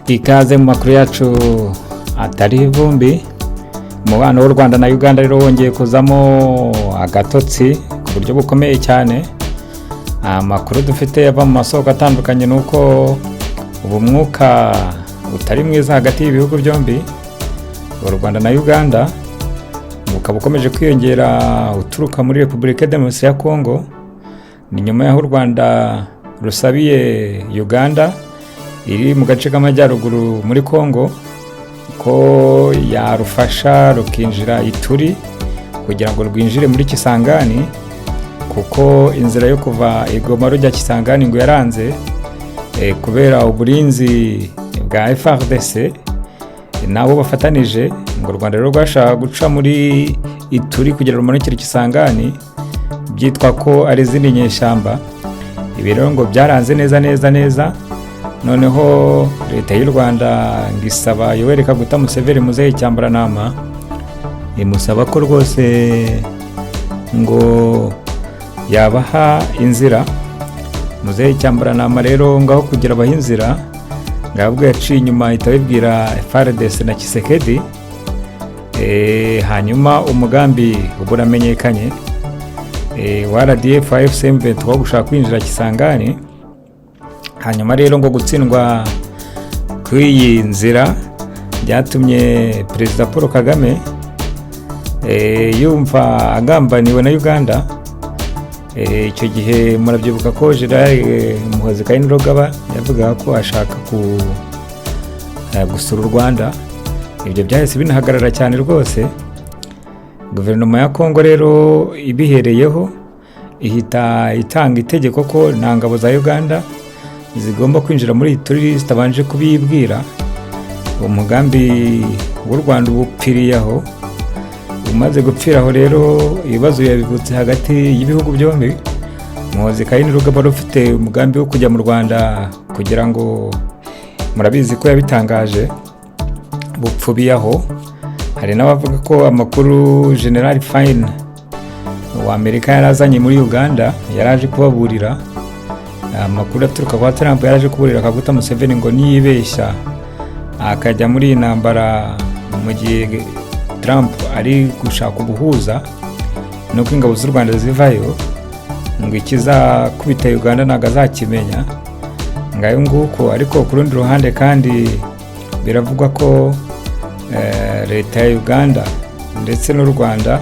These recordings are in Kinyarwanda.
Ikaze mu makuru yacu atari ivumbi. Umubano w'u Rwanda na Uganda rero wongeye kuzamo agatotsi ku buryo bukomeye cyane. Amakuru dufite yava mu masoko atandukanye nuko ubu mwuka utari mwiza hagati y'ibihugu byombi, u Rwanda na Uganda, ukaba ukomeje kwiyongera uturuka muri Repubulika Demokarasi ya Kongo. Ni nyuma y'aho u Rwanda rusabiye Uganda iri mu gace k'amajyaruguru muri Kongo ko yarufasha rukinjira Ituri kugira ngo rwinjire muri Kisangani, kuko inzira yo kuva Igoma rujya Kisangani ngo yaranze kubera uburinzi bwa FARDC nabo bafatanije. Ngo u Rwanda rero rwashaka guca muri Ituri kugira rumanukire Kisangani, byitwa ko ari izindi nyeshyamba. Ibi rero ngo byaranze neza. Noneho leta y'u Rwanda ngisaba Yoweri Kaguta Museveni muzehe Cyambaranama, imusaba ko rwose ngo yabaha inzira. Muzehe Cyambaranama rero ngaho kugira abaha inzira, ngabwo yaciye inyuma itabibwira FARDC na Kisekedi. Hanyuma umugambi uburamenyekanye wa RDF AFC/M23 wo gushaka kwinjira Kisangani. Hanyuma rero ngo gutsindwa kw'iyi nzira byatumye Perezida Paul Kagame yumva agambaniwe na Uganda. Icyo gihe murabyibuka ko General Muhoozi Kainerugaba yavuga ko ashaka gusura u Rwanda. Ibyo byahise binahagarara cyane rwose. Guverinoma ya Kongo rero ibihereyeho ihita itanga itegeko ko nta ngabo za Uganda zigomba kwinjira muri Ituri zitabanje kubibwira. Umugambi w'u Rwanda ubupfiriyeho. Umaze gupfiraho rero ibibazo yabivutse hagati y'ibihugu byombi. Muhoozi Kainerugaba rufite umugambi wo kujya mu Rwanda kugira ngo, murabizi ko yabitangaje, bupfubiyeho. Hari n'abavuga ko amakuru General Fine wa Amerika yarazanye muri Uganda yaraje kubaburira. Amakuru aturuka kwa Trump yaraje kuburira Kaguta Museveni ngo niyibeshya akajya muri intambara mu gihe Trump ari gushaka ubuhuza nuko ingabo z'u Rwanda zivayo, ngo ikizakubita Uganda ntago azakimenya. Ngayo nguko. Ariko ku rundi ruhande kandi biravugwa ko leta ya Uganda ndetse n'u Rwanda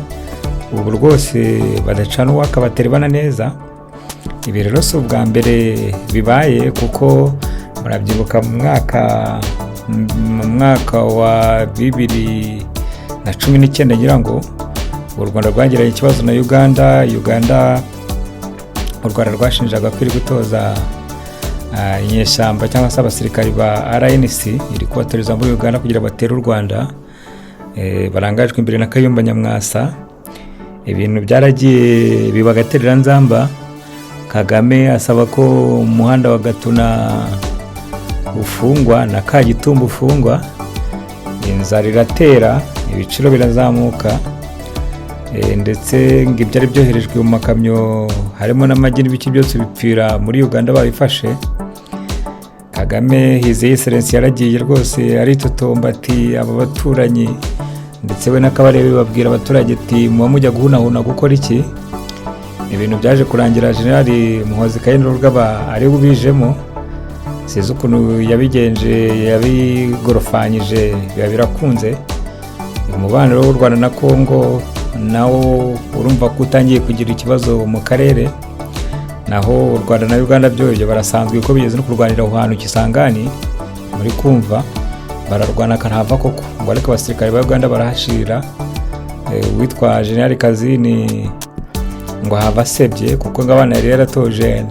ubu rwose badacana uwaka baterebana neza. Ibi rero si ubwa mbere bibaye, kuko murabyibuka mu mwaka wa 2019 ngira ngo u Rwanda rwagiranye ikibazo na Uganda. U Rwanda rwashinjaga kwiri gutoza inyeshyamba cyangwa se abasirikari ba RNC iri kubatoreza muri Uganda kugira batere u Rwanda. Barangajwe imbere na Kayumba Nyamwasa. Ibintu byaragiye bibagaterera nzamba. Kagame asaba ko umuhanda wa Gatuna ufungwa na Kagitumba ufungwa. Inzara iratera, ibiciro birazamuka, ndetse ngo ibyari byoherejwe mu makamyo harimo n'amagi n'ibiki byose bipfira muri Uganda babifashe. Kagame His Excellency yaragiye rwose aritotomba ati aba baturanyi, ndetse we n'akabarebe babwira abaturage ati muba mujya guhunahuna gukora iki. Ibintu byaje kurangira General Muhoozi Kainerugaba ari bubijemo. Size ukuntu yabigenje, yabigorofanyije, birakunze. Umubano w'u Rwanda na Kongo nawo urumva ko utangiye kugira ikibazo mu karere. Naho u Rwanda na Uganda byo barasanzwe ko bigeze no kurwanira aho hantu Kisangani. Muri kumva bararwana kanava koko, ngo ariko abasirikare ba Uganda barahashira. Witwa General Kazini ngo havasebye kuko ngabana yari yaratoje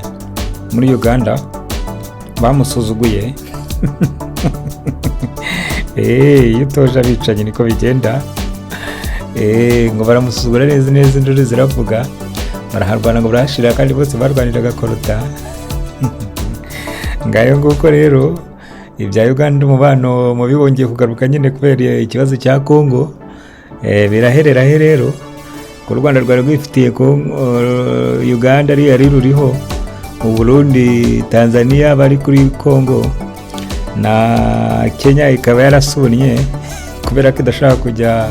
muri Uganda bamusuzuguye. Yutoje abicanye niko bigenda. Ngo baramusuzugura neza induru ziravuga. Baraharwana ngo barashira kandi bose barwaniraga korota. Ngayo nguko rero ibya Uganda umubano mu bibongeye kugaruka nyine kubera ikibazo cya Kongo. Biraherera rero ku Rwanda rwari rwifitiye Uganda ari ruriho. Burundi, Tanzania bari kuri Kongo. na Kenya ikaba yarasunnye kubera ko idashaka kujya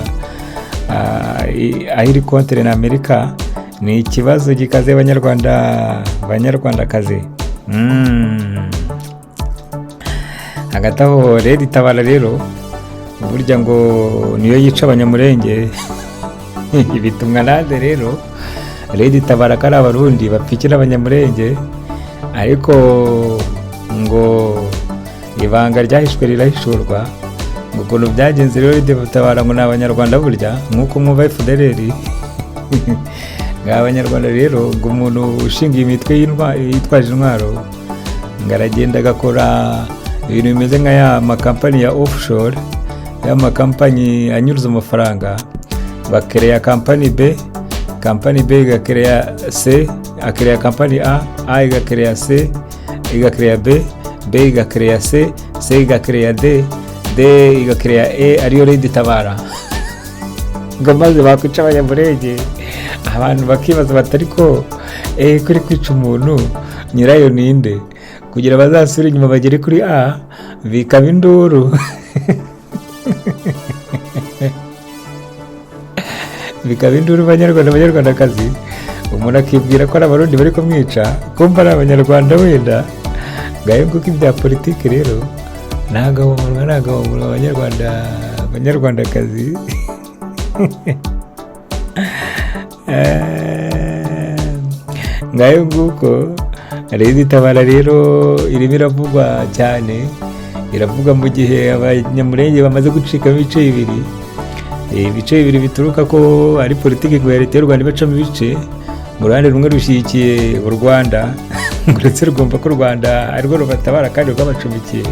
aho iri kontere na Amerika. Ni ikibazo gikaze banyarwandakazi. Hagati aho Red Tabara rero burya ngo niyo yica abanyamurenge. Ibitumwa nande rero Red Tabara kari abarundi bapfikira abanyamurenge, ariko ngo ibanga ryahishwe rirahishurwa. Ngo ukuntu byagenze rero Red Tabara ngo ni abanyarwanda burya nk'uko mwumva FDLR. Abanyarwanda rero ngo umuntu ushingiye imitwe yitwaje intwaro ngo aragenda agakora ibintu bimeze nka ya makampani ya offshore, ya makampani anyuruza amafaranga. Bakereya kampani B igakereya C, akereya kampani A igakereya C, igakereya B igakereya C igakereya D igakereya E, ariyo Red Tabara. Ngo maze bakwica abanyamurenge, abantu bakibaza batari ko kuri kwica umuntu nyirayo ninde, kugira bazasubire inyuma bagere kuri A bikaba induru. Bikaba induru banyarwandakazi. Umuntu akibwira ko ari abarundi bari kumwica, kumva ari abanyarwanda wenda. Ngayo nguko ibya politiki rero nagahumurwa abanyarwandakazi. Ngayo nguko Red Tabara rero irimo iravugwa cyane, iravuga mu gihe abanyamurenge bamaze gucikamo ibice bibiri bituruka ko ari politiki ya leta y'u Rwanda ibacamo ibice. Mu ruhande rumwe rushyigikiye u Rwanda, uretse rugomba ko u Rwanda arirwo rubatabara kandi rwabacumbikiye.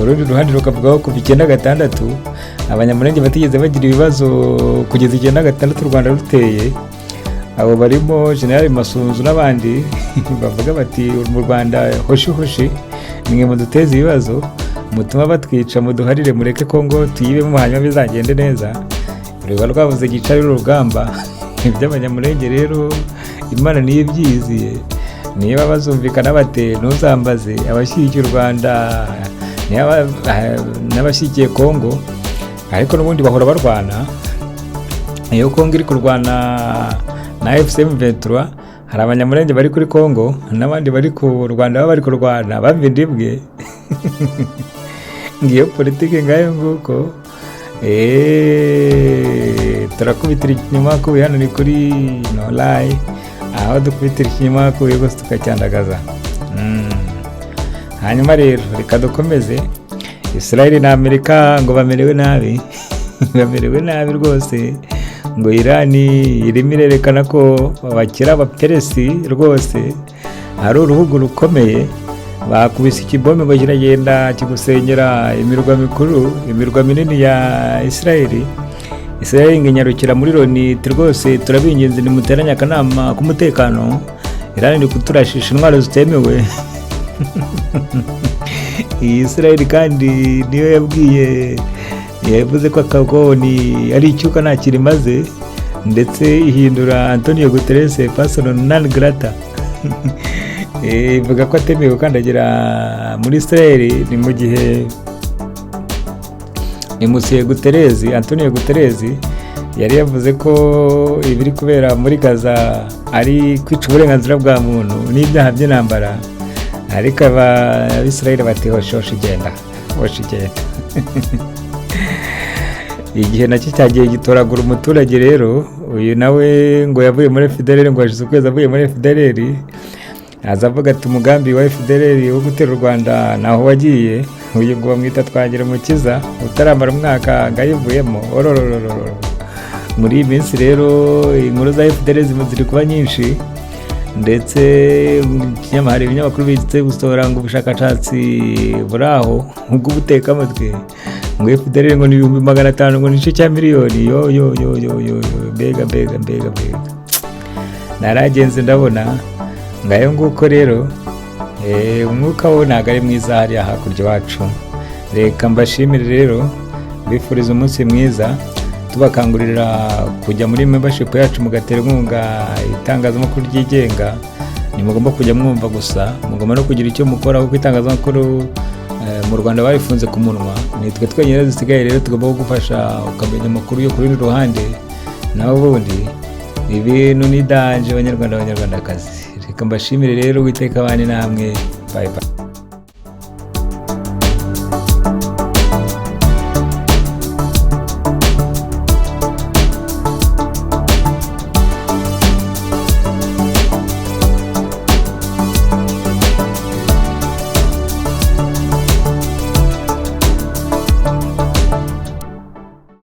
Urundi ruhande rukavuga ko kuva 1996 abanyamurenge batigeze bagira ibibazo kugeza 1996 u Rwanda ruteye. Abo barimo General Masunzu n'abandi bavuga bati mu Rwanda hoshi nimwe muduteza ibibazo, mutuma batwica, muduharire mureke Kongo tuyibemo hanyuma bizagende neza. Ureba rwavuze gicarira urugamba. Iby'abanyamurenge rero Imana niyo ibyiziye, niba bazumvikana bate ntuzambaze abashyigikiye u Rwanda n'abashyigikiye Kongo, ariko n'ubundi bahora barwana. Iyo Kongo iri kurwana na FCM 23, hari abanyamurenge bari kuri Kongo n'abandi bari ku Rwanda bari kurwana bavindibwe. Ngiyo politiki ngayo nguko. Turakubitira ikinyuma ko hano ni kuri no lie, aho dukubitira ikinyuma ko yego tukacyandagaza. Hanyuma rero reka dukomeze. Israel na Amerika ngo bamerewe nabi. Bamerewe nabi rwose. Ngo Irani irimo irerekana ko bakira abaperesi rwose ari uruhugu rukomeye. Bakubise ikibombe ngo kiragenda kigusenyera imirwa minini ya Israel ngenyarukira muri Loni rwose turabinginze nimuteranya akanama k'umutekano. Irani ni kuturashisha intwaro zitemewe. Israel kandi niyo yavuze ko akagoni ari icyuka nta kirimaze, ndetse ihindura Antonio Guterres persona non grata. Ivuga ko atemewe kandagira muri Israel. Ni mu gihe Antonio Guterres yari yavuze ko ibiri kubera muri Gaza ari kwica uburenganzira bwa muntu n'ibyaha by'intambara, ariko Abisirayeli bati hoshi igenda. Igihe nacyo cyagiye gitoragura umuturage rero, uyu nawe ngo yavuye muri FDLR, ngo hashize ukwezi avuye muri FDLR. Azavuga ati umugambi wa FDLR wo gutera u Rwanda naho wagiye. Uyu ngo bamwita Twagiramukiza, utaramara umwaka ngayivuyemo. Muri iyi minsi rero inkuru za FDLR ziri kuba nyinshi, ndetse hari ibinyamakuru bihise gusohora ngo ubushakashatsi buraho bw'ubutekamutwe ngo FDLR ngo ni 500 ngo nice cya miliyoni. Bega naragenze ndabona. Ngayo nguko rero umwuka wo ntago ari mwiza hariya hakurya wacu. Reka mbashimire rero, bifuriza umunsi mwiza, tubakangurira kujya muri membership yacu mugatera inkunga itangazamakuru ryigenga. Nimugomba kujya mwumva gusa, mugomba no kugira icyo mukora kuko itangazamakuru mu Rwanda barifunze ku munwa, nitwe twenyine dusigaye rero tugomba gufasha ukamenya amakuru yo kuri ruhande. Naho ubundi ibintu ni danje abanyarwanda abanyarwandakazi. Reka mbashimire rero, Uwiteka abane namwe. Bye bye.